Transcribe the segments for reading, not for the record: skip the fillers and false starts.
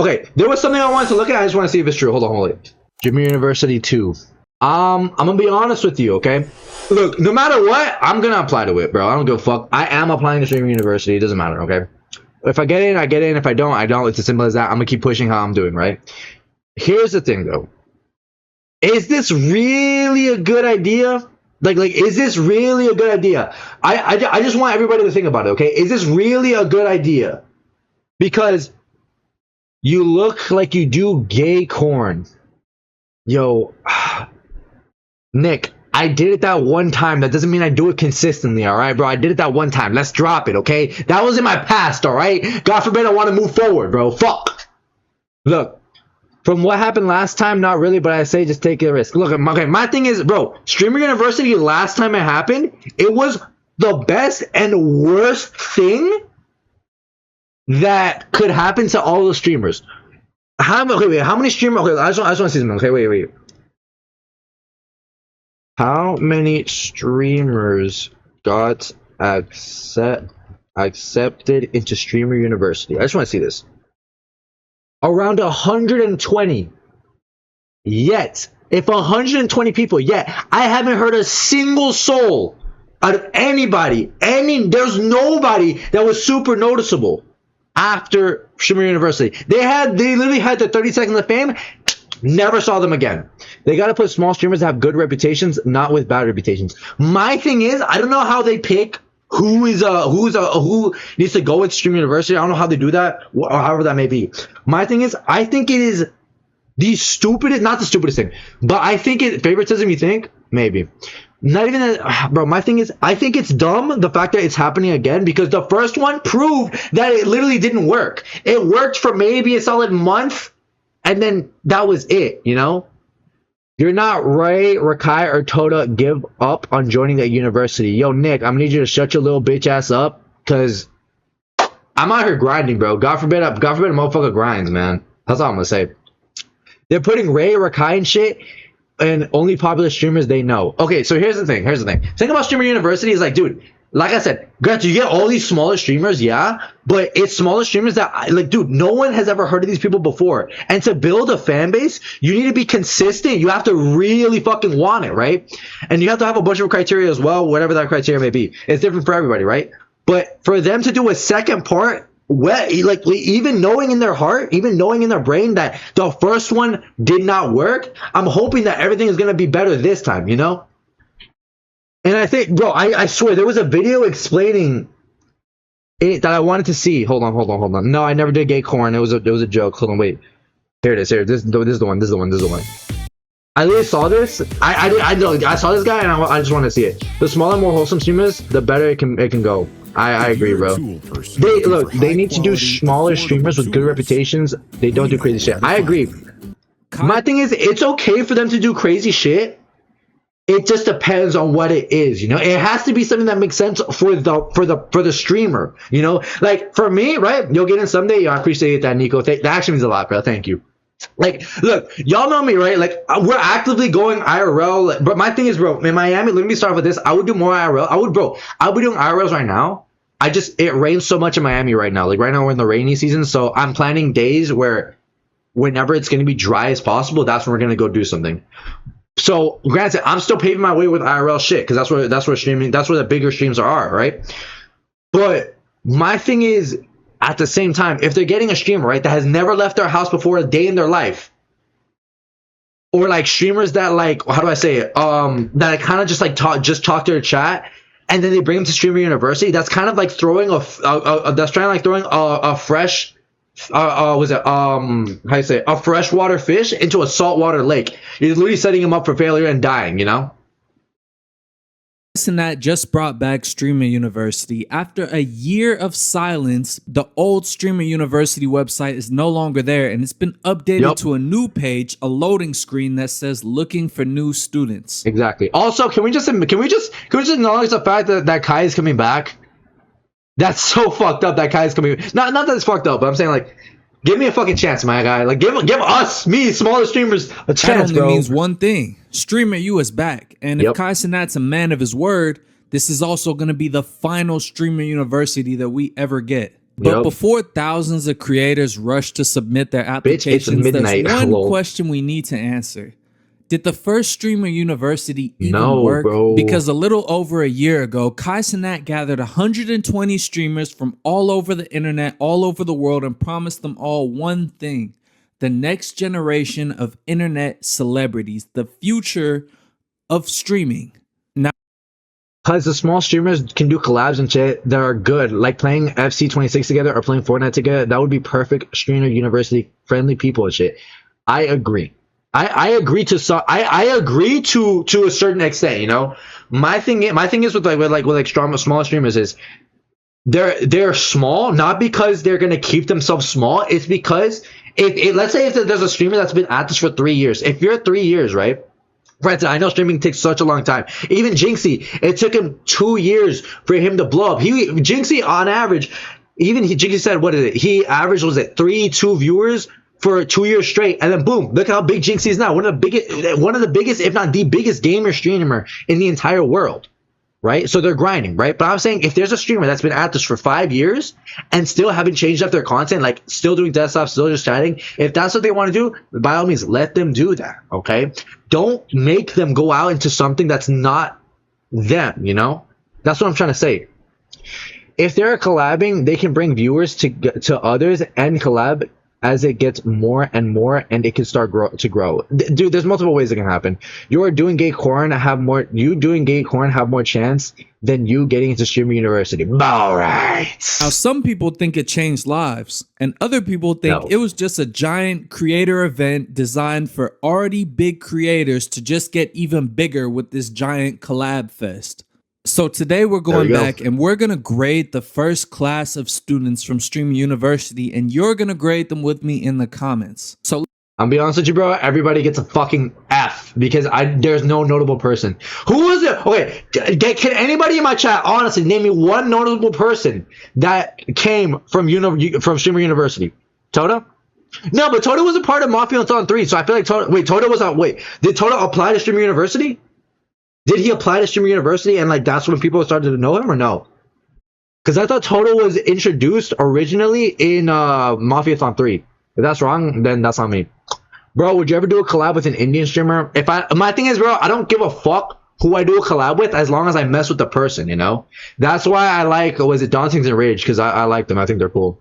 Okay, there was something I wanted to look at. I just want to see if it's true. Hold on. Streamer University 2. I'm gonna be honest with you, okay? Look, no matter what, I'm gonna apply to it, bro. I don't give a fuck. I am applying to Streamer University. It doesn't matter, okay? If I get in, I get in. If I don't, I don't. It's as simple as that. I'm gonna keep pushing how I'm doing, right? Here's the thing, though. Is this really a good idea? Like, is this really a good idea? I just want everybody to think about it, okay? Is this really a good idea? Because you look like you do gay corn. Yo, Nick, I did it that one time. That doesn't mean I do it consistently, all right, bro? I did it that one time. Let's drop it, okay? That was in my past, all right? God forbid I want to move forward, bro. Fuck. Look, from what happened last time, not really, but I say just take a risk. Look, okay, my thing is, bro, Streamer University, last time it happened, it was the best and worst thing that could happen to all the streamers. How many streamers? Okay, I just want to see something. Okay, wait. How many streamers got accepted into Streamer University? I just want to see this. Around 120. Yet, if 120 people, yet I haven't heard a single soul out of anybody. There's nobody that was super noticeable after Streamer University. They literally had the 30 seconds of fame. Never saw them again. They got to put small streamers that have good reputations, not with bad reputations. My thing is, I don't know how they pick who needs to go with Streamer University. I don't know how they do that, or however that may be. My thing is, I think it is not the stupidest thing, but I think favoritism. You think maybe. Not even that, bro. My thing is, I think it's dumb the fact that it's happening again, because the first one proved that it literally didn't work. It worked for maybe a solid month, and then that was it, you know? You're not Ray, Rakai, or Toda give up on joining a university. Yo, Nick, I'm gonna need you to shut your little bitch ass up, because I'm out here grinding, bro. God forbid a motherfucker grinds, man. That's all I'm gonna say. They're putting Ray, Rakai, and shit, and only popular streamers they know. Okay, so here's the thing. Thing about Streamer University is like, dude, like I said, granted, you get all these smaller streamers, yeah, but it's smaller streamers that, like, dude, no one has ever heard of these people before. And to build a fan base, you need to be consistent. You have to really fucking want it, right? And you have to have a bunch of criteria as well, whatever that criteria may be. It's different for everybody, right? But for them to do a second part, like, even knowing in their heart, even knowing in their brain that the first one did not work, I'm hoping that everything is going to be better this time, you know? And I think, bro, I swear, there was a video explaining it that I wanted to see. Hold on. No, I never did gay corn. It was a joke. Hold on, wait. Here it is. Here, this is the one. I literally saw this. I saw this guy, and I just want to see it. The smaller, more wholesome streamers, the better it can go. I agree, bro. They need to do smaller streamers with good reputations. They don't do crazy shit. I agree. My thing is, it's okay for them to do crazy shit. It just depends on what it is, you know. It has to be something that makes sense for the streamer, you know. Like for me, right? You'll get in someday. Yeah, I appreciate that, Nico. That actually means a lot, bro. Thank you. Like, look, y'all know me, right? Like, we're actively going IRL. But my thing is, bro, in Miami, let me start with this. I would do more IRL. I'll be doing IRLs right now. It rains so much in Miami right now. Like right now we're in the rainy season, so I'm planning days where whenever it's gonna be dry as possible, that's when we're gonna go do something. So granted, I'm still paving my way with IRL shit, because that's where the bigger streams are, right? But my thing is, at the same time, if they're getting a streamer, right, that has never left their house before a day in their life, or like streamers that, like, how do I say it, that kind of just like talk to their chat, and then they bring them to Streamer University, that's kind of like throwing a fresh a freshwater fish into a saltwater lake. You're literally setting him up for failure and dying, you know? And that just brought back Streamer University. After a year of silence, the old Streamer University website is no longer there, and it's been updated to a new page, a loading screen that says "looking for new students." Exactly. Also, can we just acknowledge the fact that Kai is coming back? That's so fucked up that Kai is coming. Not that it's fucked up, but I'm saying, like, give me a fucking chance, my guy. Like, give smaller streamers a chance, that only bro. means one thing. Streamer U is back. And if Kai Cenat's a man of his word, this is also going to be the final Streamer University that we ever get. But Yep. before thousands of creators rush to submit their Bitch, it's applications, midnight. there's one Lol. question we need to answer. Did the first Streamer University even No, work? bro. Because a little over a year ago, Kai Cenat gathered 120 streamers from all over the internet, all over the world, and promised them all one thing: the next generation of internet celebrities, the future of streaming. Now, Because the small streamers can do collabs and shit that are good, like playing FC26 together or playing Fortnite together. That would be perfect Streamer University friendly people and shit. I agree. I agree to so I agree to a certain extent. You know, my thing is with small streamers is they're small not because they're gonna keep themselves small. It's because if let's say if there's a streamer that's been at this for 3 years. If you're 3 years, right? Granted, I know streaming takes such a long time. Even Jinxie, it took him 2 years for him to blow up. Jinxie on average, Jinxie said, what is it? He averaged, was it 2 viewers for 2 years straight, and then boom, look how big Jinxie is now. One of the biggest, if not the biggest gamer streamer in the entire world. Right? So they're grinding, right? But I'm saying if there's a streamer that's been at this for 5 years and still haven't changed up their content, like still doing desktop, still just chatting, if that's what they want to do, by all means, let them do that, okay? Don't make them go out into something that's not them, you know? That's what I'm trying to say. If they're collabing, they can bring viewers to others and collab as it gets more and more, and it can start to grow. Dude, there's multiple ways it can happen. You doing gay corn have more chance than you getting into Streamer University. All right. Now, some people think it changed lives, and other people think it was just a giant creator event designed for already big creators to just get even bigger with this giant collab fest. So today we're going back and we're going to grade the first class of students from Streamer University, and you're going to grade them with me in the comments. So I'll be honest with you, bro. Everybody gets a fucking F because there's no notable person. Who was it? Okay, can anybody in my chat honestly name me one notable person that came from Streamer University? Toda? No, but Toda was a part of Mafia Until 3, so I feel like Toda was on. Wait, did Toda apply to Streamer University? Did he apply to Streamer University and like that's when people started to know him, or no? Because I thought Toda was introduced originally in Mafia-thon 3. If that's wrong, then that's on me. Bro, would you ever do a collab with an Indian streamer? My thing is, bro, I don't give a fuck who I do a collab with as long as I mess with the person, you know? That's why I like, was it Dauntings and Rage? Because I like them. I think they're cool.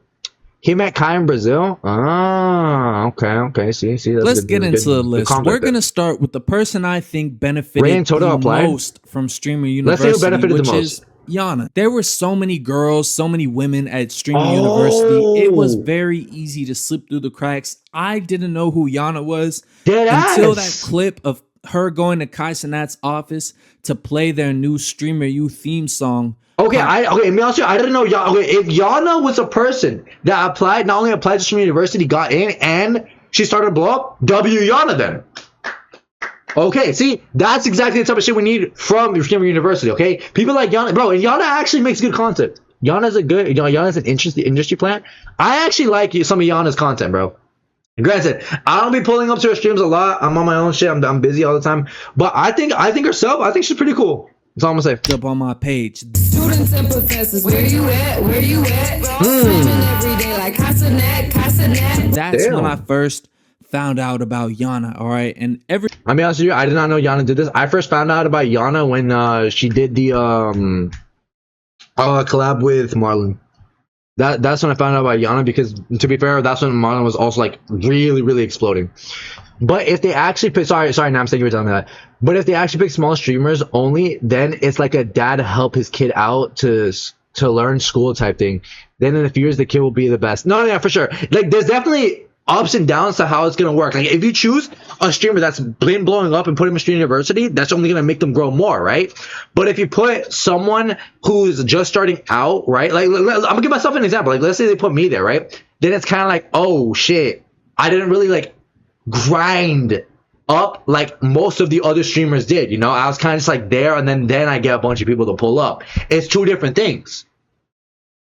He met Kai in Brazil? Ah, okay. See. Let's get into the list. We're going to start with the person I think benefited the most from Streamer University, which is Yana. There were so many girls, so many women at Streamer University. It was very easy to slip through the cracks. I didn't know who Yana was until that clip of her going to Kai Cenat's office to play their new Streamer U theme song. Okay, let me ask you, I didn't know if Yana was a person that not only applied to Streamer University, got in, and she started to blow up, W Yana then. Okay, see, that's exactly the type of shit we need from Streamer University, okay? People like Yana, bro, and Yana actually makes good content. Yana's an industry plant. I actually like some of Yana's content, bro. Granted, I don't be pulling up to her streams a lot. I'm on my own shit. I'm busy all the time. But I think herself, I think she's pretty cool. That's all I'm gonna say. Up on my page. Students and professors, where you at? Streaming every day like Kai Cenat. That's when I first found out about Yana, all right? And I'll be honest with you, I did not know Yana did this. I first found out about Yana when she did the collab with Marlon. That's when I found out about Yana, because to be fair, that's when Marlon was also like really exploding. But if they actually pick, sorry, now I'm saying you were telling me that. But if they actually pick small streamers only, then it's like a dad to help his kid out to learn school type thing. Then in a few years, the kid will be the best. No, yeah, for sure. Like, there's definitely ups and downs to how it's gonna work. Like, if you choose a streamer that's been blowing up and put him in Streamer University, that's only gonna make them grow more, right? But if you put someone who's just starting out, right? Like, I'm gonna give myself an example. Like, let's say they put me there, right? Then it's kind of like, oh shit, I didn't really like grind up like most of the other streamers did, you know? I was kind of just like there, and then I get a bunch of people to pull up. It's two different things.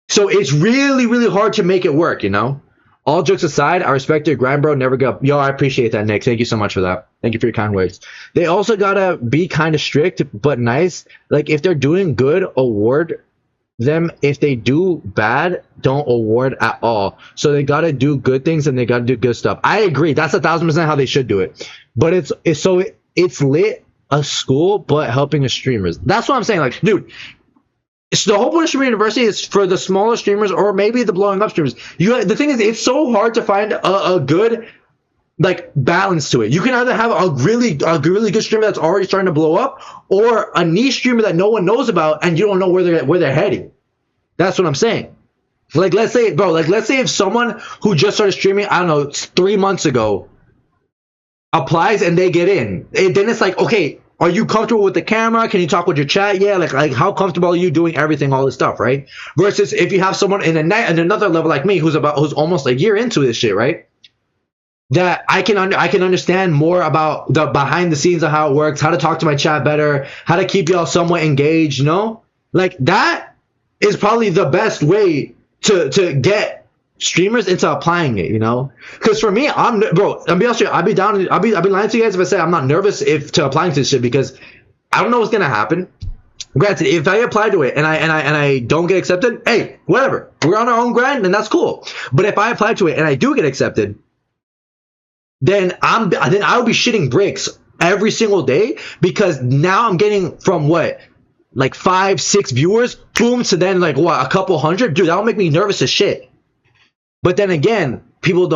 So it's really hard to make it work, you know? All jokes aside, I respect your grind, bro. Never go. Yo, I appreciate that, Nick. Thank you so much for that. Thank you for your kind words. They also gotta be kind of strict, but nice. Like, if they're doing good, award them, if they do bad, don't award at all. So they got to do good things and they got to do good stuff. I agree. That's 1,000% how they should do it. But it's lit a school, but helping the streamers. That's what I'm saying. Like, dude, so the whole point of Streamer University is for the smaller streamers or maybe the blowing up streamers. The thing is, it's so hard to find a good like balance to it. You can either have a really good streamer that's already starting to blow up, or a niche streamer that no one knows about and you don't know where they're heading. That's what I'm saying. Like, let's say if someone who just started streaming, I don't know, 3 months ago, applies and they get in, then it's like, okay, are you comfortable with the camera? Can you talk with your chat? Yeah, like how comfortable are you doing everything, all this stuff, right? Versus if you have someone in another level like me who's almost a year into this shit, right? That I can understand more about the behind the scenes of how it works, how to talk to my chat better, how to keep y'all somewhat engaged, you know? Like, that is probably the best way to get streamers into applying it, you know? Because for me, I'll be honest with you, I'll be lying to you guys if I say I'm not nervous to applying to this shit, because I don't know what's gonna happen. Granted, if I apply to it and I don't get accepted, hey, whatever. We're on our own grind and that's cool. But if I apply to it and I do get accepted, then I'll be shitting bricks every single day, because now I'm getting from what, like 5-6 viewers, boom, to then like what, a couple hundred. Dude, that'll make me nervous as shit. But then again, you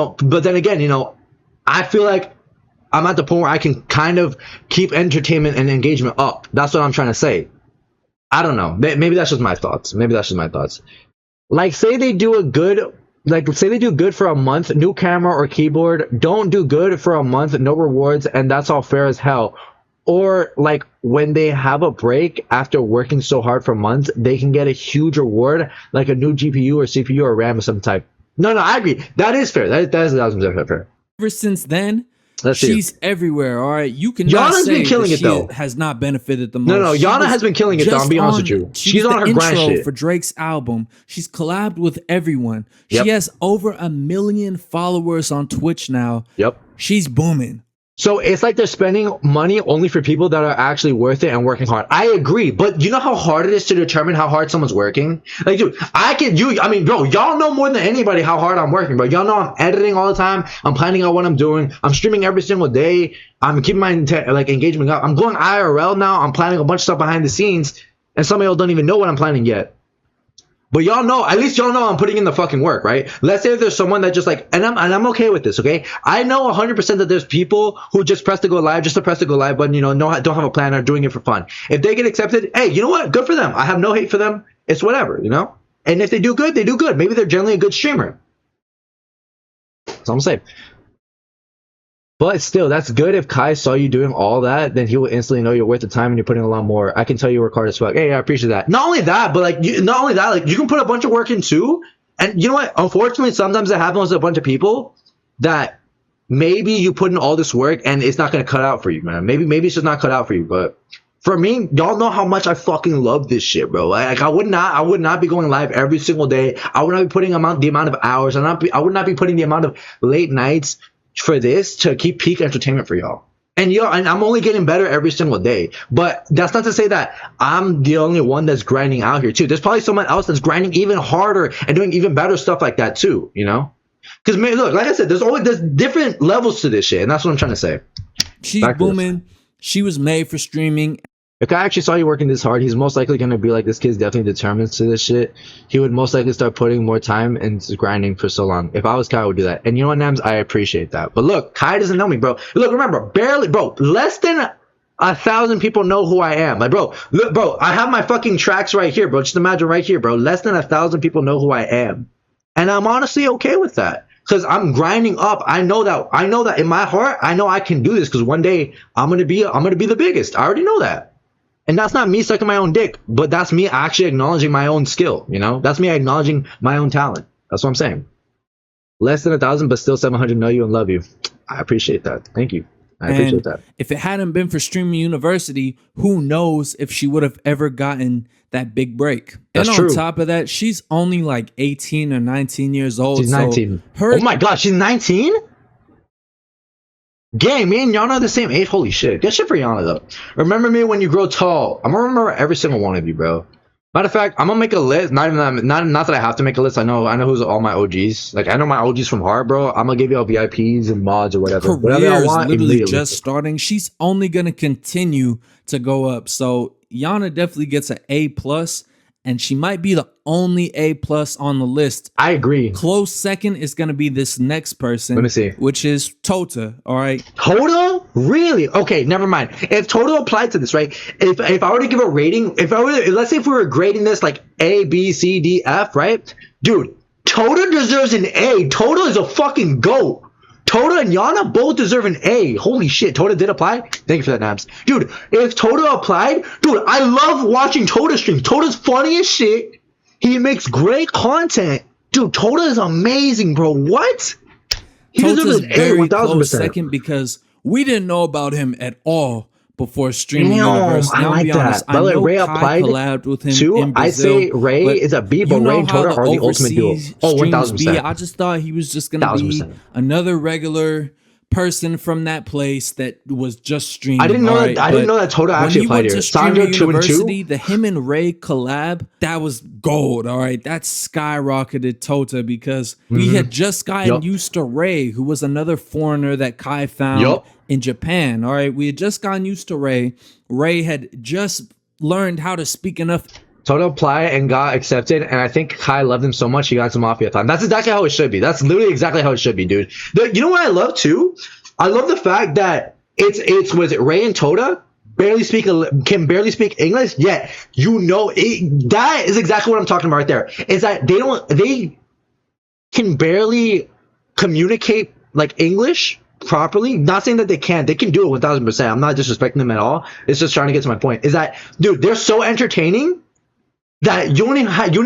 know, I feel like I'm at the point where I can kind of keep entertainment and engagement up. That's what I'm trying to say. I don't know. Maybe that's just my thoughts. Like, say they do good for a month, new camera or keyboard, don't do good for a month, no rewards, and that's all fair as hell. Or like when they have a break after working so hard for months, they can get a huge reward, like a new GPU or CPU or RAM of some type. No, I agree. That is fair. That is 1,000% fair. Ever since then, she's everywhere, all right? You can Yana's been killing it, though. Has not benefited the most. No, Yana has been killing it, though. I'll be honest with you. She's on her grind shit. For Drake's album. She's collabed with everyone. Yep. She has over 1 million followers on Twitch now. Yep. She's booming. So it's like they're spending money only for people that are actually worth it and working hard. I agree, but you know how hard it is to determine how hard someone's working? Like, dude, bro, y'all know more than anybody how hard I'm working, bro. Y'all know I'm editing all the time. I'm planning out what I'm doing. I'm streaming every single day. I'm keeping my engagement up. I'm going IRL now. I'm planning a bunch of stuff behind the scenes, and some of y'all don't even know what I'm planning yet. But y'all know, at least y'all know I'm putting in the fucking work, right? Let's say if there's someone that just like, and I'm okay with this, okay? I know 100% that there's people who just press the go live, button, you know, don't have a plan, or doing it for fun. If they get accepted, hey, you know what? Good for them. I have no hate for them. It's whatever, you know? And if they do good, they do good. Maybe they're generally a good streamer. That's all I'm saying. But still, that's good. If Kai saw you doing all that, then he will instantly know you're worth the time and you're putting a lot more. I can tell you work hard as fuck. Hey, I appreciate that. Not only that, but you can put a bunch of work in too. And you know what? Unfortunately, sometimes it happens with a bunch of people that maybe you put in all this work and it's not going to cut out for you, man. Maybe it's just not cut out for you. But for me, y'all know how much I fucking love this shit, bro. Like, I would not be going live every single day. I would not be putting the amount of hours. I would not be putting the amount of late nights for this to keep peak entertainment for y'all. And I'm only getting better every single day. But that's not to say that I'm the only one that's grinding out here too. There's probably someone else that's grinding even harder and doing even better stuff like that too, you know? Because look, like I said, there's different levels to this shit, and that's what I'm trying to say. She's booming. She was made for streaming. If I actually saw you working this hard, he's most likely going to be like, this kid's definitely determined to this shit. He would most likely start putting more time into grinding for so long. If I was Kai, I would do that. And you know what, Nams? I appreciate that. But look, Kai doesn't know me, bro. Look, remember, less than 1,000 people know who I am. Like, bro, look, bro, I have my fucking tracks right here, bro. Just imagine right here, bro. Less than 1,000 people know who I am. And I'm honestly okay with that. Because I'm grinding up. I know that in my heart, I know I can do this. Because one day, I'm gonna be the biggest. I already know that. And that's not me sucking my own dick, but that's me actually acknowledging my own skill, you know? That's me acknowledging my own talent. That's what I'm saying. Less than 1,000, but still 700 know you and love you. I appreciate that. Thank you. I appreciate that. If it hadn't been for Streamer University, who knows if she would have ever gotten that big break. That's and true. On top of that, she's only like 18 or 19 years old. She's 19. Oh my God, she's 19? Gang, me and Yana are the same age. Holy shit. Good shit for Yana, though. Remember me when you grow tall. I'm gonna remember every single one of you, bro. Matter of fact, I'm gonna make a list. Not that I have to make a list. I know who's all my OGs. Like I know my OGs from heart, bro. I'm gonna give you all VIPs and mods or whatever. Whatever I Career is want. literally Immediately. just starting. She's only gonna continue to go up. So Yana definitely gets an A plus, and she might be the only A plus on the list. I agree. Close second is gonna be this next person. Let me see. Which is Tota. All right. Toto? Really? Okay, never mind. If Toto applied to this, right? If I were to give a rating, let's say if we were grading this like A, B, C, D, F, right? Dude, Toto deserves an A. Toto is a fucking GOAT. Tota and Yana both deserve an A. Holy shit, Tota did apply? Thank you for that, Nabs. Dude, if Tota applied, dude, I love watching Tota stream. Tota's funny as shit. He makes great content. Dude, Tota is amazing, bro. What? He Tota's deserves an A, very 1000%. close second because we didn't know about him at all before streaming Damn, University. I Now, I'll like be that. honest, By the I way, know Ray Kai applied collabed with him too. in Brazil. I say Ray is a B, but Ray and Tota are the ultimate duo. overseas Oh, streams 1000%. be. I just thought he was just gonna be 1000%. another regular person from that place that was just streaming. I didn't know alright? that. I didn't know that Tota When actually he applied went here. to Streamer Sandro 2 and 2. University, the him and Ray collab, that was gold. All right, that skyrocketed Tota because we had just gotten Yup. used to Ray, who was another foreigner that Kai found Yup. in Japan. All right, we had just gotten used to Ray. Ray had just learned how to speak enough. Toto applied and got accepted, and I think Kai loved him so much he got some Mafia time. That's exactly how it should be. That's literally exactly how it should be, dude. You know what I love too? I love the fact that was it Ray and Tota can barely speak English, yet that is exactly what I'm talking about right there. Is that they can barely communicate like English properly. Not saying that they can't. They can do it 1000%. I'm not disrespecting them at all. It's just trying to get to my point. Is that, dude, they're so entertaining that you don't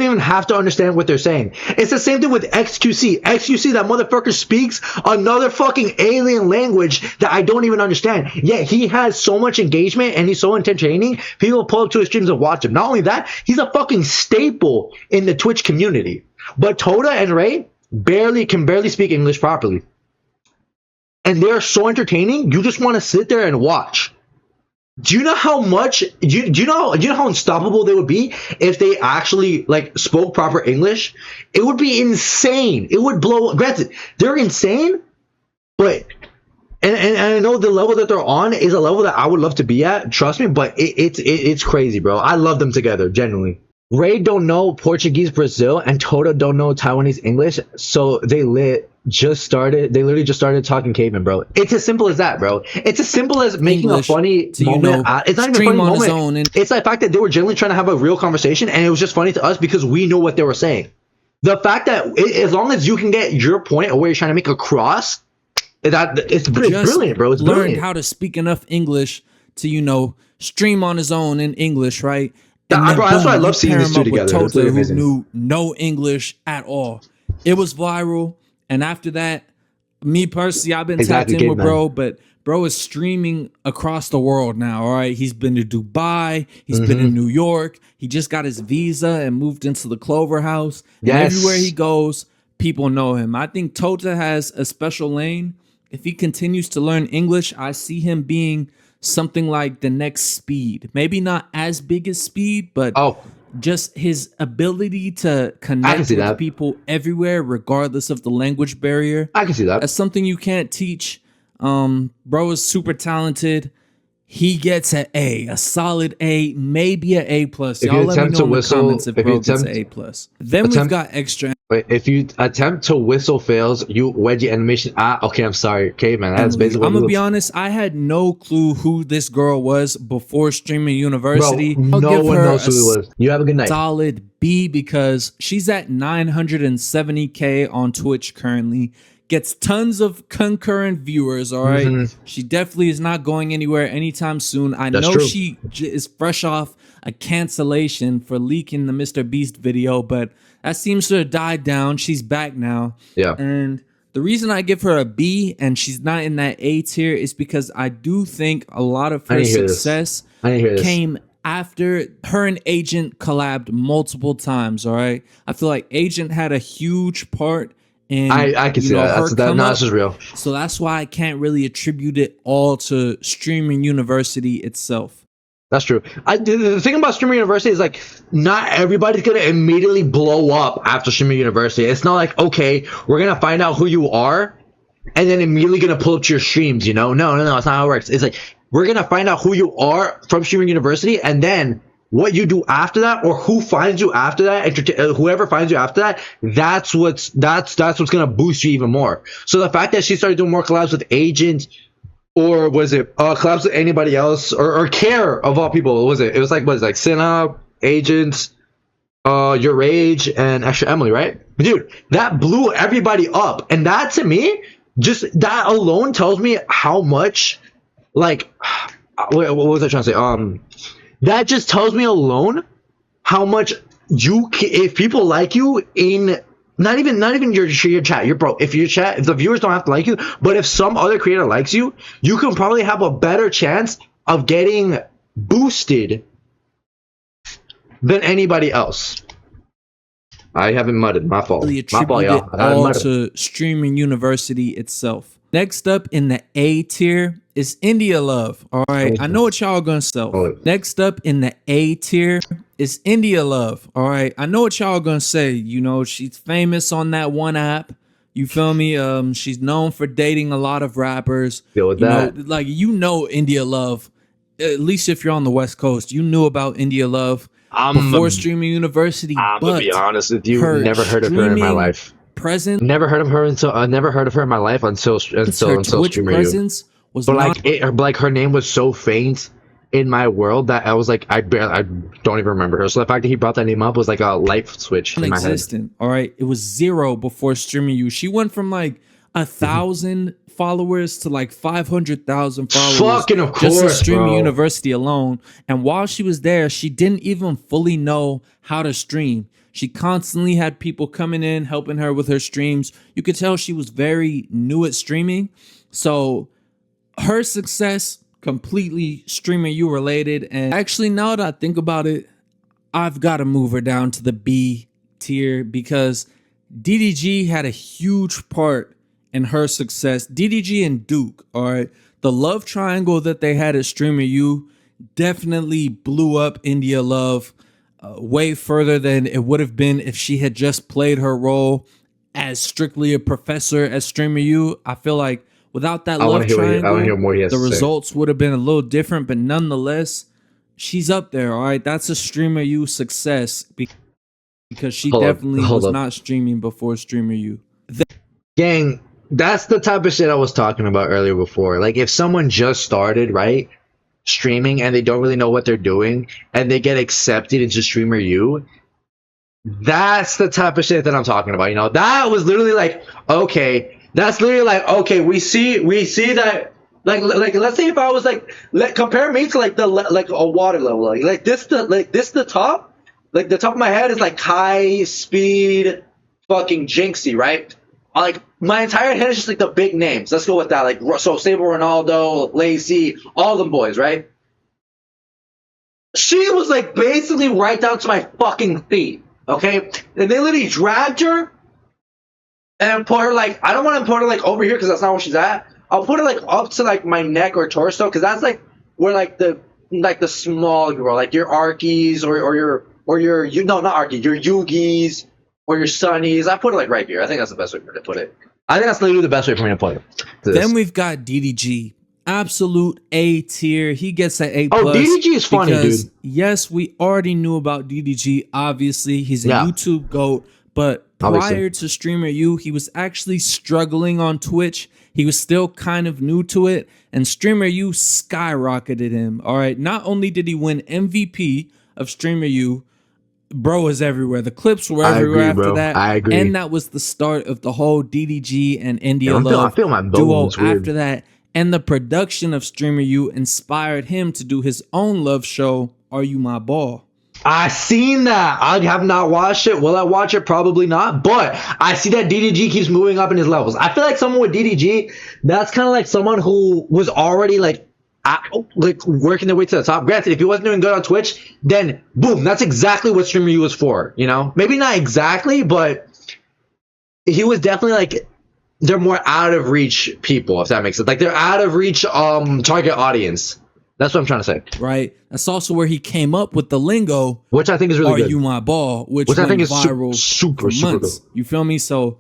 even have to understand what they're saying. It's the same thing with XQC. XQC, that motherfucker speaks another fucking alien language that I don't even understand. Yet he has so much engagement and he's so entertaining. People pull up to his streams and watch him. Not only that, he's a fucking staple in the Twitch community. But Tota and Ray can barely speak English properly. And they're so entertaining, you just want to sit there and watch. Do you know how much? Do you know how unstoppable they would be if they actually like spoke proper English? It would be insane. It would blow. Granted, they're insane, but and I know the level that they're on is a level that I would love to be at. Trust me, but it's crazy, bro. I love them together, genuinely. Ray don't know Portuguese Brazil and Tota don't know Taiwanese English, so they literally just started talking caveman, bro. It's as simple as that, bro. It's as simple as making English a funny to, moment. It's not even a stream funny on his moment. own and- It's the fact that they were genuinely trying to have a real conversation, and it was just funny to us because we know what they were saying. The fact that as long as you can get your point or where you're trying to make across, it's brilliant, bro. It's learned brilliant. how to speak enough English to stream on his own in English, right? Bro, that's why I love seeing these two With together. It's Tota, really who amazing. knew no English at all. It was viral, and after that, me personally, I've been Exactly, tapped in with Caveman. bro, but bro is streaming across the world now. All right, he's been to Dubai, he's been in New York. He just got his visa and moved into the Clover House. And Yes. everywhere he goes, people know him. I think Tota has a special lane. If he continues to learn English, I see him being something like the next Speed. Maybe not as big as Speed, but just his ability to connect see with that. people everywhere, regardless of the language barrier. I can see that. That's something you can't teach. Bro is super talented. He gets an A, a solid A, maybe an A plus. If Y'all you let me attempt know to in the whistle- comments if if you bro gets an attempt- A plus. Then we've got extra. Wait, if you attempt to whistle fails, you wedgie animation. Okay, I'm sorry, caveman. That's basically what I'm it gonna be looks- honest. I had no clue who this girl was before streaming University. Bro, I'll no give one her knows who a it was. You have a good night. solid B because she's at 970K on Twitch currently. Gets tons of concurrent viewers. All right? She definitely is not going anywhere anytime soon. I That's know true. she is fresh off a cancellation for leaking the Mr. Beast video, but that seems to have died down. She's back now. Yeah. And the reason I give her a B and she's not in that A tier is because I do think a lot of her didn't hear this. success I didn't hear this. came after her and Agent collabed multiple times. All right. I feel like Agent had a huge part in I can see that. her come No, up. this is real. So that's why I can't really attribute it all to Streaming University itself. That's true. The thing about Streamer University is like not everybody's gonna immediately blow up after Streamer University. It's not like, okay, we're gonna find out who you are and then immediately gonna pull up to your streams, you know? No, it's not how it works. It's like we're gonna find out who you are from Streamer University, and then what you do after that, or who finds you after that, whoever finds you after that, that's what's gonna boost you even more. So the fact that she started doing more collabs with Agent, or was it collabs with anybody else, or Care of all people? Was it? It was like Cinna, Agents, Your Rage, and Extra Emily, right? Dude, that blew everybody up, and that to me, just that alone tells me how much, like, what was I trying to say? That just tells me alone how much if people like you in not even your chat, if your chat, if the viewers don't have to like you, but if some other creator likes you, you can probably have a better chance of getting boosted than anybody else. I haven't mudded. My fault. Really My fault, attribute y'all. it all to Streaming University itself. Next up in the A tier is India Love. All right, I know what y'all gonna say. Next up in the A tier is India Love. All right, I know what y'all gonna say. You know, she's famous on that one app. You feel me? She's known for dating a lot of rappers. Deal with that. India Love. At least if you're on the West Coast, you knew about India Love before Streaming University. I'm gonna be honest with you. Never heard of her in my life. Present. Never heard of her in my life until Twitch Streamer presence U. Was but not, like her name was so faint in my world that I was like, I don't even remember her. So the fact that he brought that name up was like a light switch in my head. All right, it was 0 before Streamer U. She went from like 1,000 followers to like 500,000 followers. Fucking of course, just in Streaming bro. University alone. And while she was there, she didn't even fully know how to stream. She constantly had people coming in, helping her with her streams. You could tell she was very new at streaming. So her success, completely Streamer U related. And actually, now that I think about it, I've got to move her down to the B tier because DDG had a huge part in her success. DDG and Duke, all right? The love triangle that they had at Streamer U definitely blew up India Love way further than it would have been if she had just played her role as strictly a professor at Streamer U. I feel like without that love triangle, the results would have been a little different, but nonetheless, she's up there, all right? That's a Streamer U success because she definitely was not streaming before Streamer U. Gang, that's the type of shit I was talking about earlier before. Like, if someone just started, right, streaming and they don't really know what they're doing and they get accepted into Streamer U, that's the type of shit that I'm talking about. You know, that was literally like, okay, that's literally like, okay, we see that, like let's say if I was like, compare me to like a water level, like this the top, like the top of my head is like high speed fucking Jinxie, right? Like my entire head is just like the big names. Let's go with that. Like, so Sable Ronaldo, Lacey, all them boys, right? She was like basically right down to my fucking feet, okay? And they literally dragged her and put her like, I don't want to put her like over here because that's not where she's at. I'll put her like up to like my neck or torso because that's like where like the small girl, like your Arkies or your not Arkies, your Yugis. Or your Sunnies. I put it like right here. I think that's the best way for me to put it. I think that's literally the best way for me to put it. Then we've got DDG. Absolute A tier. He gets an A+. Oh, DDG is funny, dude. Yes, we already knew about DDG. Obviously, he's a YouTube GOAT. But prior to Streamer U, he was actually struggling on Twitch. He was still kind of new to it. And Streamer U skyrocketed him. All right. Not only did he win MVP of Streamer U, bro was everywhere. The clips were everywhere after that. I agree. And that was the start of the whole DDG and India Love I feel my duo after that. And the production of Streamer U inspired him to do his own love show, Are You My Ball? I seen that. I have not watched it. Will I watch it? Probably not. But I see that DDG keeps moving up in his levels. I feel like someone with DDG, that's kind of like someone who was already like working their way to the top. Granted, if he wasn't doing good on Twitch, then boom, that's exactly what Streamer U was for, you know? Maybe not exactly, but he was definitely like, they're more out of reach people, if that makes sense. Like they're out of reach target audience. That's what I'm trying to say. right? That's also where he came up with the lingo, Which I think is really "Are good. you my ball?" which I went think is viral super for months. good. You feel me? So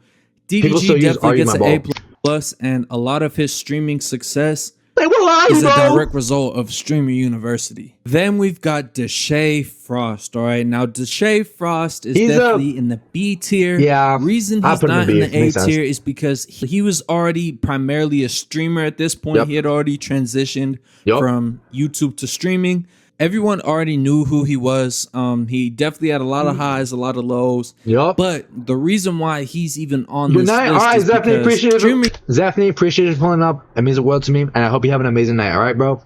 People still DDG use "Are definitely You gets My an Ball?" A+, and a lot of his streaming success They will lie, is a bro. direct result of Streamer University. Then we've got Deshae Frost. All right, now Deshae Frost is He's definitely in the B tier. Yeah, Reason I'll he's put him in not in B. the A Makes sense. tier is because he was already primarily a streamer at this point. Yep. He had already transitioned Yep. from YouTube to streaming. Everyone already knew who he was. He definitely had a lot of highs, a lot of lows. Yup. But the reason why he's even on Good this night. list All right, is Zephany, because appreciate streaming it. Zephany, appreciate you pulling up. It means the world to me, and I hope you have an amazing night. All right, bro.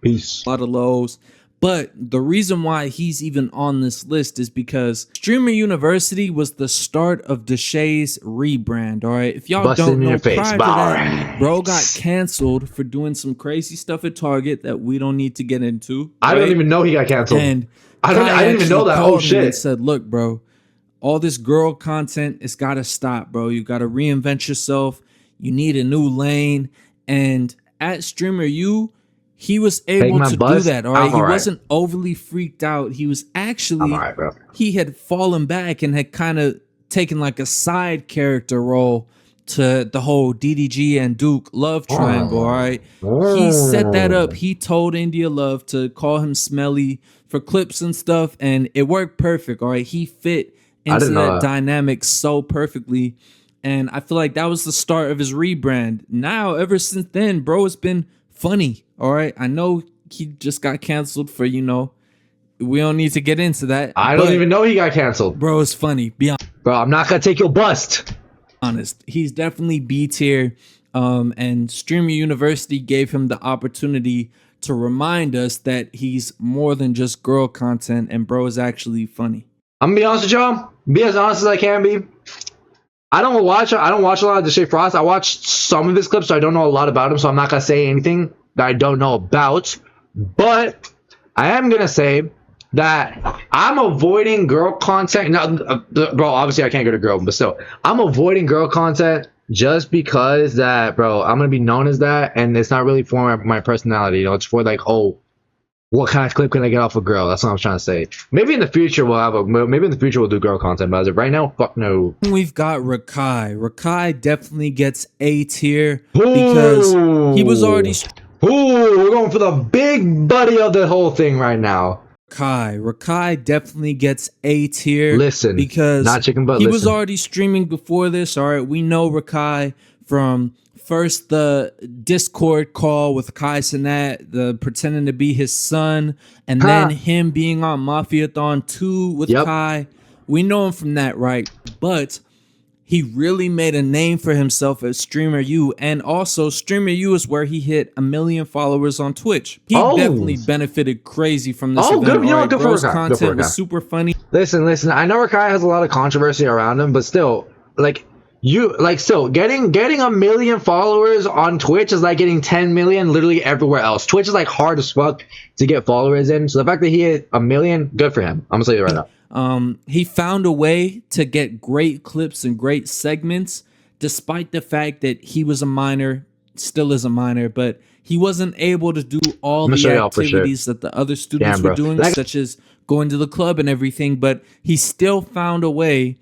Peace. a lot of lows. But the reason why he's even on this list is because Streamer University was the start of Deshae's rebrand. All right, if y'all Busted don't in know, your face. prior to Bars. that, bro got canceled for doing some crazy stuff at Target that we don't need to get into. I don't right? even know he got canceled. And I Kai didn't even know actually that. Oh, called me shit. And said, "Look, bro, all this girl content, it's got to stop, bro. You got to reinvent yourself. You need a new lane." And at Streamer U, he was able my to do buzz? that. All right, I'm he all right. wasn't overly freaked out. He was actually, I'm all right, bro. he had fallen back and had kind of taken like a side character role to the whole DDG and Duke love triangle. All right, he set that up. He told India Love to call him Smelly for clips and stuff, and it worked perfect. All right, he fit into didn't know that that. dynamic so perfectly, and I feel like that was the start of his rebrand. Now, ever since then, bro, it's been funny. All right, I know he just got canceled for, you know, we don't need to get into that. I don't but, even know he got canceled. bro, it's funny. Be Bro, I'm not going to take your bust. honest, he's definitely B tier. And Streamer University gave him the opportunity to remind us that he's more than just girl content, and bro is actually funny. I'm going to be honest with y'all. Be as honest as I can be. I don't watch a lot of Deshae Frost. I watched some of his clips, so I don't know a lot about him, so I'm not going to say anything that I don't know about. But I am going to say that I'm avoiding girl content. Now, bro, obviously I can't go to girl, but still, I'm avoiding girl content just because that, bro, I'm going to be known as that, and it's not really for my personality. You know, it's for like, oh, what kind of clip can I get off a girl? That's what I'm trying to say. Maybe in the future we'll do girl content, but as of right now, fuck no. We've got Rakai. Rakai definitely gets A tier because he was already Ooh, we're going for the big buddy of the whole thing right now. Rakai definitely gets A tier. Listen, because not chicken butt, he was listen. already streaming before this. All right, we know Rakai from first the Discord call with Kai Cenat, the pretending to be his son, and then him being on Mafiathon 2 with Kai. We know him from that, right? But he really made a name for himself at Streamer U, and also Streamer U is where he hit 1 million followers on Twitch. He definitely benefited crazy from this event. Good. You know what? Good for Bro's Rakai. content was super funny. Listen. I know Rakai has a lot of controversy around him, but still, getting 1 million followers on Twitch is like getting 10 million literally everywhere else. Twitch is like hard as fuck to get followers in. So the fact that he hit 1 million, good for him. I'm gonna tell you right now. He found a way to get great clips and great segments, despite the fact that he was a minor, still is a minor, but he wasn't able to do all the activities that the other students were doing, such as going to the club and everything. But he still found a way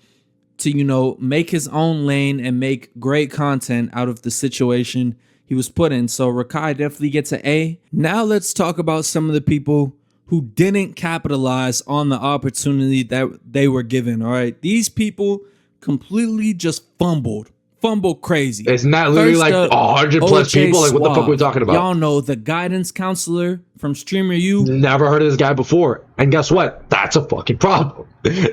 to, you know, make his own lane and make great content out of the situation he was put in. So Rakai definitely gets an A. Now let's talk about some of the people who didn't capitalize on the opportunity that they were given. All right, these people completely just fumbled crazy. It's not literally First like up, 100 plus OJ people. Like, what the fuck Suave. are we talking about? Y'all know the guidance counselor from Streamer U. Never heard of this guy before. And guess what? That's a fucking problem.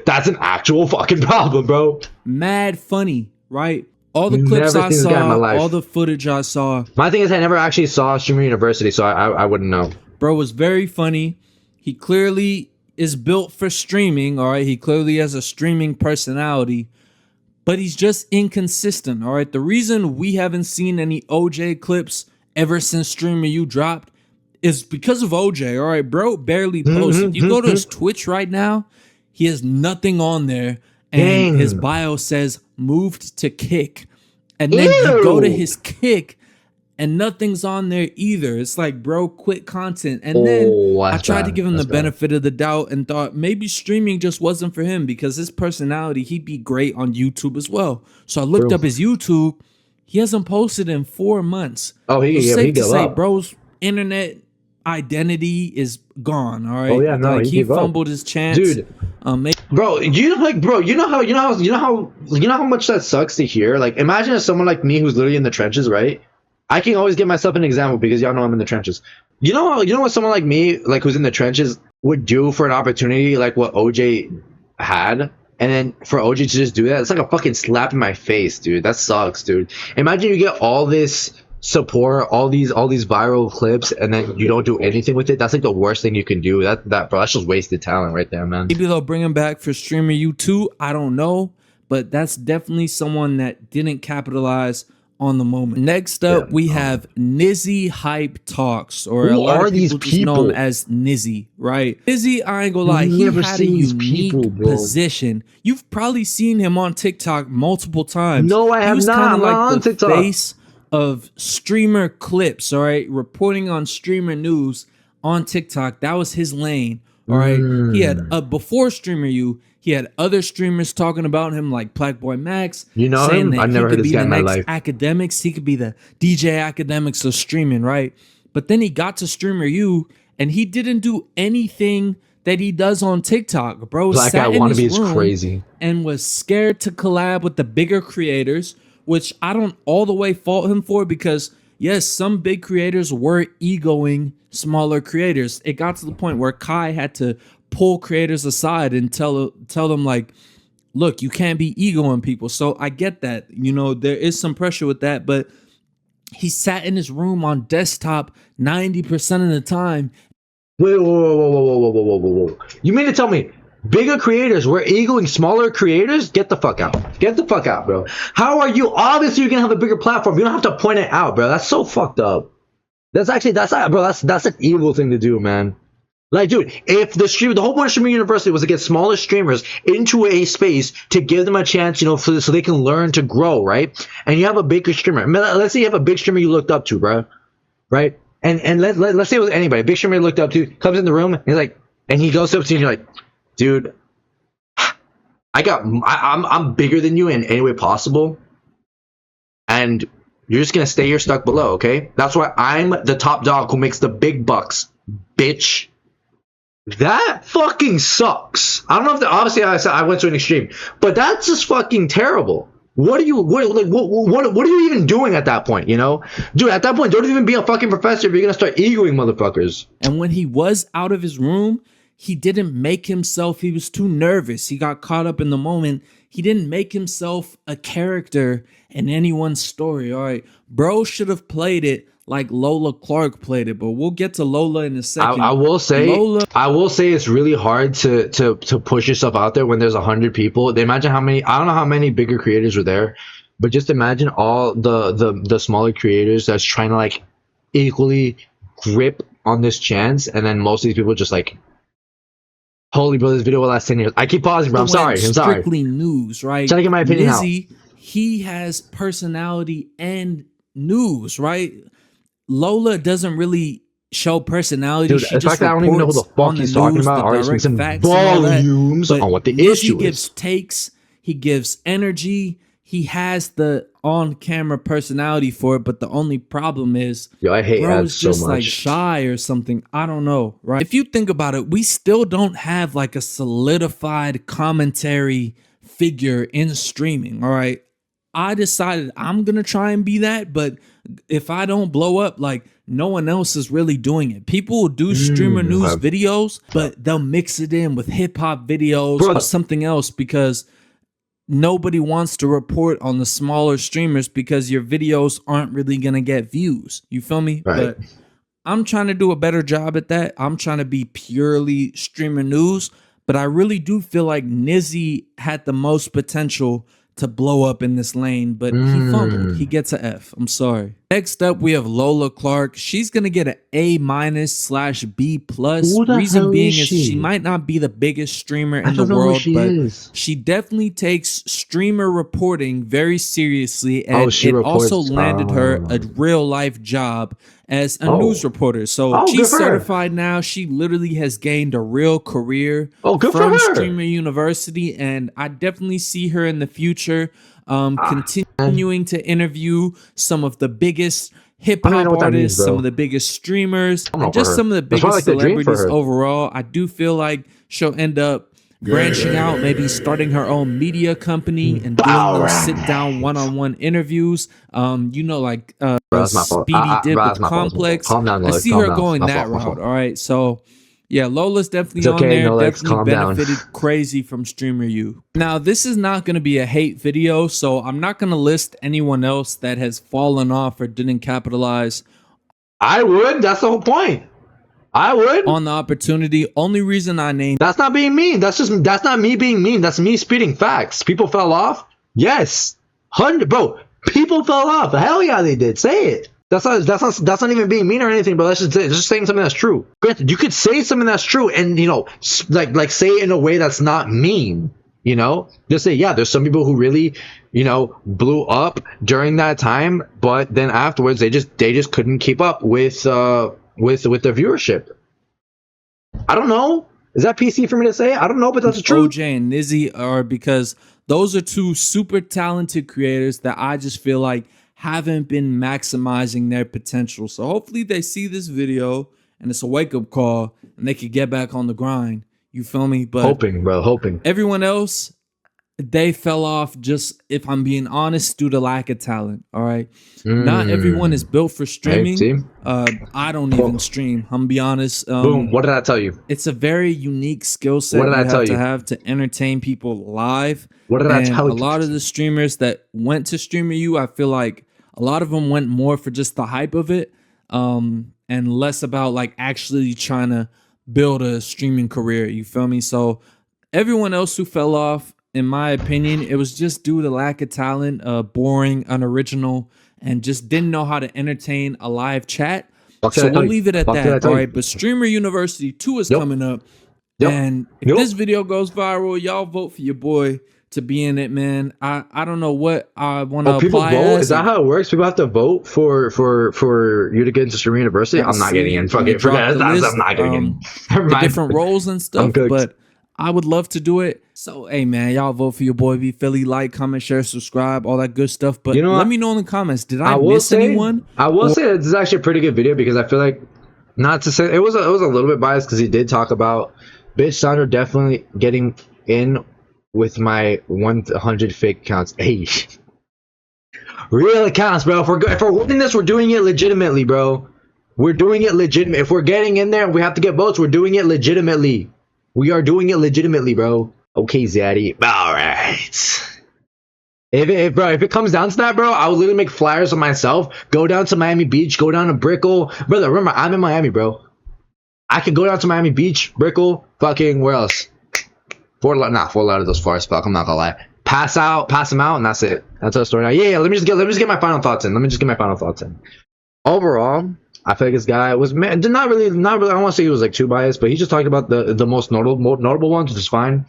That's an actual fucking problem, bro. Mad funny, right? All the clips Never I seen this guy in my saw, life. all the footage I saw, My thing is, I never actually saw Streamer University, so I wouldn't know. bro was very funny. He clearly is built for streaming, all right? He clearly has a streaming personality, but he's just inconsistent, all right? The reason we haven't seen any OJ clips ever since Streamer U dropped is because of OJ, all right? Bro barely posts. If you go to his Twitch right now, he has nothing on there, and his bio says moved to Kick. And then you go to his Kick, and nothing's on there either. It's like, bro, quit content. And then I that's tried to bad. give him That's the bad. benefit of the doubt and thought maybe streaming just wasn't for him because his personality, he'd be great on YouTube as well. So I looked True. up his YouTube. He hasn't posted in 4 months. Oh, So he safe to gave say, up. bro's internet identity is gone. All right. Oh, yeah, no, like he he gave up. fumbled his chance. Dude. Bro, you know how much that sucks to hear. Like, imagine if someone like me who's literally in the trenches, right? I can always give myself an example because y'all know I'm in the trenches. You know what someone like me, like who's in the trenches, would do for an opportunity like what OJ had, and then for OJ to just do that, it's like a fucking slap in my face, dude. That sucks, dude. Imagine you get all this support, all these viral clips, and then you don't do anything with it. That's like the worst thing you can do. Bro, that's just wasted talent right there, man. Maybe they'll bring him back for Streamer U2. I don't know, but that's definitely someone that didn't capitalize on the moment. Next up, we have Nizzy Hype Talks, or Who a lot are of these people just know him people? as Nizzy, right? Nizzy, I ain't gonna lie, he Never had a seen these unique people, bro. position. You've probably seen him on TikTok multiple times. No, I He have was not. kinda I'm not on the TikTok. face of streamer clips, all right, reporting on streamer news on TikTok. That was his lane, all right. He had before Streamer U, he had other streamers talking about him like Blackboy Max. You know saying him? that I've never he heard could this be guy the in my next life. Academics. He could be the DJ Academics of streaming, right? But then he got to Streamer U, and he didn't do anything that he does on TikTok. Bro Black sat Guy in Wannabe his is room crazy. and was scared to collab with the bigger creators, which I don't all the way fault him for, because yes, some big creators were egoing smaller creators. It got to the point where Kai had to pull creators aside and tell them like, look, you can't be egoing people. So I get that, you know, there is some pressure with that, but he sat in his room on desktop 90% of the time. Wait, whoa. You mean to tell me bigger creators were egoing smaller creators? Get the fuck out. Get the fuck out, bro. How are you? Obviously, you're gonna have a bigger platform. You don't have to point it out, bro. That's so fucked up. That's an evil thing to do, man. Like, dude, if the whole point of Streamer University was to get smaller streamers into a space to give them a chance, you know, so they can learn to grow, right? And you have a bigger streamer. I mean, let's say you have a big streamer you looked up to, bro, right? And let's say it was anybody, a big streamer you looked up to, comes in the room, and he's like, and he goes up to you, and you're like, dude, I'm bigger than you in any way possible, and you're just gonna stay here stuck below, okay? That's why I'm the top dog who makes the big bucks, bitch. That fucking sucks. I don't know if obviously I went to an extreme, but that's just fucking terrible. What are you even doing at that point, you know? Dude, at that point, don't even be a fucking professor if you're gonna start egoing motherfuckers. And when he was out of his room, he didn't make himself, he was too nervous. He got caught up in the moment. He didn't make himself a character in anyone's story. All right. Bro should have played it like Lola Clark played it, but we'll get to Lola in a second. I will say it's really hard to push yourself out there when there's 100 people. Imagine how many, I don't know how many bigger creators were there, but just imagine all the smaller creators that's trying to like equally grip on this chance, and then most of these people just like, holy bro, this video will last 10 years. I keep pausing, bro. I'm sorry. Strictly news, right? Trying to get my opinion out. Nizzy, he has personality and news, right? Lola doesn't really show personality. Dude, she the just fact that I don't even know who the reports on fuck he's the talking news, about the already direct speaks in facts and all that. volumes But on what the Nizzy issue gives is. takes, he gives energy, he has the on-camera personality for it, but the only problem is, Yo, I hate bro ads is so just like much. shy or something. I don't know, right? If you think about it, we still don't have like a solidified commentary figure in streaming, all right? I decided I'm gonna try and be that, but if I don't blow up, like no one else is really doing it. People will do streamer news okay. videos, but they'll mix it in with hip hop videos Bro. or something else because nobody wants to report on the smaller streamers because your videos aren't really gonna get views. You feel me? Right. But I'm trying to do a better job at that. I'm trying to be purely streamer news, but I really do feel like Nizzy had the most potential to blow up in this lane, but he fumbled. He gets a F. I'm sorry. Next up, we have Lola Clark. She's gonna get an A-/B+. Who the Reason hell being is is she? she might not be the biggest streamer I in the don't know who world, she but is. she definitely takes streamer reporting very seriously, and she it reports. also landed her a real life job as a news reporter. So Oh, good she's for her. certified now. She literally has gained a real career Oh, good for from her. Streamer University, and I definitely see her in the future continuing to interview some of the biggest hip I don't hop know what that means, artists, some bro. of the biggest streamers, I'm not and just for her. some of the That's why I biggest like the dream for celebrities her. overall. I do feel like she'll end up branching out, maybe starting her own media company and doing those sit down one-on-one interviews. You know, like that's my fault. Speedy did bro, with that's my fault. Complex. Calm down, I Lex. see Calm her down. going My that fault, my route. fault. All right, so yeah, Lola's definitely It's on okay, there. no, Lex, Definitely calm down. benefited crazy from Streamer U. Now, this is not going to be a hate video, so I'm not going to list anyone else that has fallen off or didn't capitalize I would. That's the whole point. I would. on the opportunity. Only reason I named That's not being mean. That's not me being mean. That's me spitting facts. People fell off. Yes, 100, bro. People fell off. Hell yeah, they did. Say it. That's not even being mean or anything, but that's just saying something that's true. Granted, you could say something that's true, and like say it in a way that's not mean. Just say, yeah, there's some people who really, blew up during that time, but then afterwards they just couldn't keep up with the viewership. I don't know. Is that PC for me to say? I don't know, but that's the truth. OJ and Nizzy are, because those are two super talented creators that I just feel like haven't been maximizing their potential. So hopefully they see this video and it's a wake-up call and they could get back on the grind. You feel me? But Hoping, bro. Hoping. everyone else, they fell off, just, if I'm being honest, due to lack of talent. All right. Not everyone is built for streaming. see? I don't even stream. I'm gonna be honest. Boom. What did I tell you? It's a very unique skill set What did I tell you? to have to entertain people live. What did I And tell a you? lot of the streamers that went to Streamer U, I feel like a lot of them went more for just the hype of it, and less about like actually trying to build a streaming career. You feel me? So everyone else who fell off, in my opinion, it was just due to lack of talent, boring, unoriginal, and just didn't know how to entertain a live chat. So we'll leave it at that. All right. But Streamer University 2 is coming up. Yep. And if this video goes viral, y'all vote for your boy to be in it, man. I don't know what I want to People apply vote? as. Is that how it works? People have to vote for you to get into Streamer University? I'm not getting in. Fuck it. Forget it. I'm not getting in. Never the mind. different roles and stuff, cooked. but I would love to do it. So, hey, man, y'all vote for your boy B Philly. Like, comment, share, subscribe, all that good stuff. But You know let what? me know in the comments. Did I will miss say, anyone? I will say that this is actually a pretty good video because I feel like, not to say it was a little bit biased because he did talk about Bitch Sandra definitely getting in with my 100 fake accounts. Hey, real accounts, bro. If we're winning this, we're doing it legitimately, bro. We're doing it legitimate. If we're getting in there and we have to get votes, we're doing it legitimately. We are doing it legitimately, bro. Okay, Zaddy. All right. If it comes down to that, bro, I would literally make flyers of myself, go down to Miami Beach, go down to Brickell. Brother, remember, I'm in Miami, bro. I could go down to Miami Beach, Brickell, fucking, where else? Fort Lauderdale's far as fuck, I'm not gonna lie. Pass them out, and that's it. That's our story now. Yeah, let me just get my final thoughts in. Overall, I feel like this guy was not really. I don't want to say he was like too biased, but he just talked about the most notable ones, which is fine.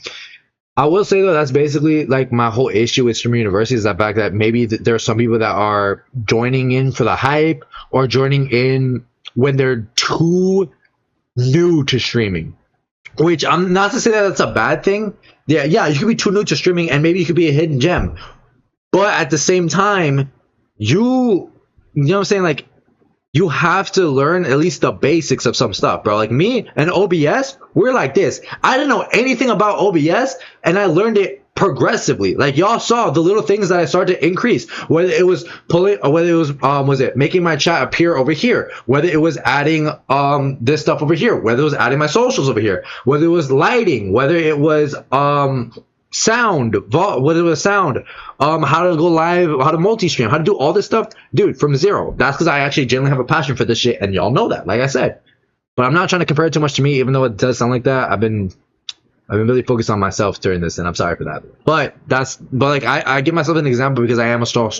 I will say though, that's basically like my whole issue with Streamer University is that fact that maybe there are some people that are joining in for the hype or joining in when they're too new to streaming. Which I'm not to say that that's a bad thing. Yeah, you could be too new to streaming and maybe you could be a hidden gem. But at the same time, you know what I'm saying? Like, you have to learn at least the basics of some stuff, bro. Like me and OBS, we're like this. I didn't know anything about OBS, and I learned it progressively. Like, y'all saw the little things that I started to increase, whether it was pulling, or whether it was making my chat appear over here, whether it was adding this stuff over here, whether it was adding my socials over here, whether it was lighting, whether it was sound, how to go live, how to multi-stream, how to do all this stuff, dude, from zero. That's because I actually genuinely have a passion for this shit, and y'all know that, like I said. But I'm not trying to compare it too much to me, even though it does sound like that. I've been I've been really focused on myself during this, and I'm sorry for that. But like I give myself an example because I am a small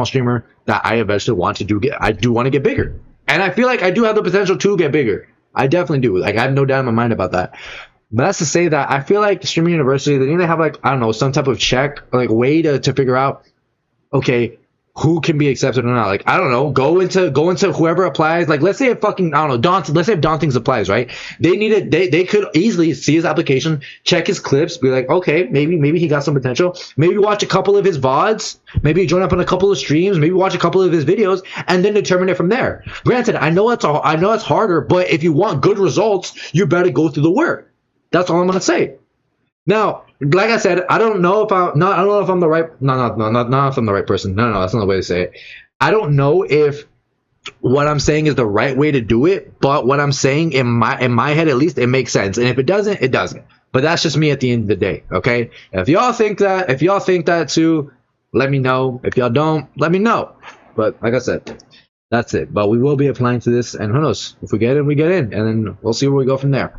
streamer that I eventually want to get bigger, and I feel like I do have the potential to get bigger. I definitely do. Like I have no doubt in my mind about that. But that's to say that I feel like Streaming University, they need to have like, I don't know, some type of check, like way to figure out, okay, who can be accepted or not. Like, I don't know, go into whoever applies. Like, let's say if fucking, I don't know, let's say if Dauntings applies, right? They could easily see his application, check his clips, be like, okay, maybe he got some potential. Maybe watch a couple of his VODs, maybe join up on a couple of streams, maybe watch a couple of his videos, and then determine it from there. Granted, I know it's harder, but if you want good results, you better go through the work. That's all I'm gonna say. Now, like I said, I don't know if I'm the right. Not if I'm the right person. No, that's not the way to say it. I don't know if what I'm saying is the right way to do it, but what I'm saying in my head, at least, it makes sense. And if it doesn't, it doesn't. But that's just me at the end of the day. Okay. If y'all think that too, let me know. If y'all don't, let me know. But like I said, that's it. But we will be applying to this, and who knows? If we get in, we get in, and then we'll see where we go from there.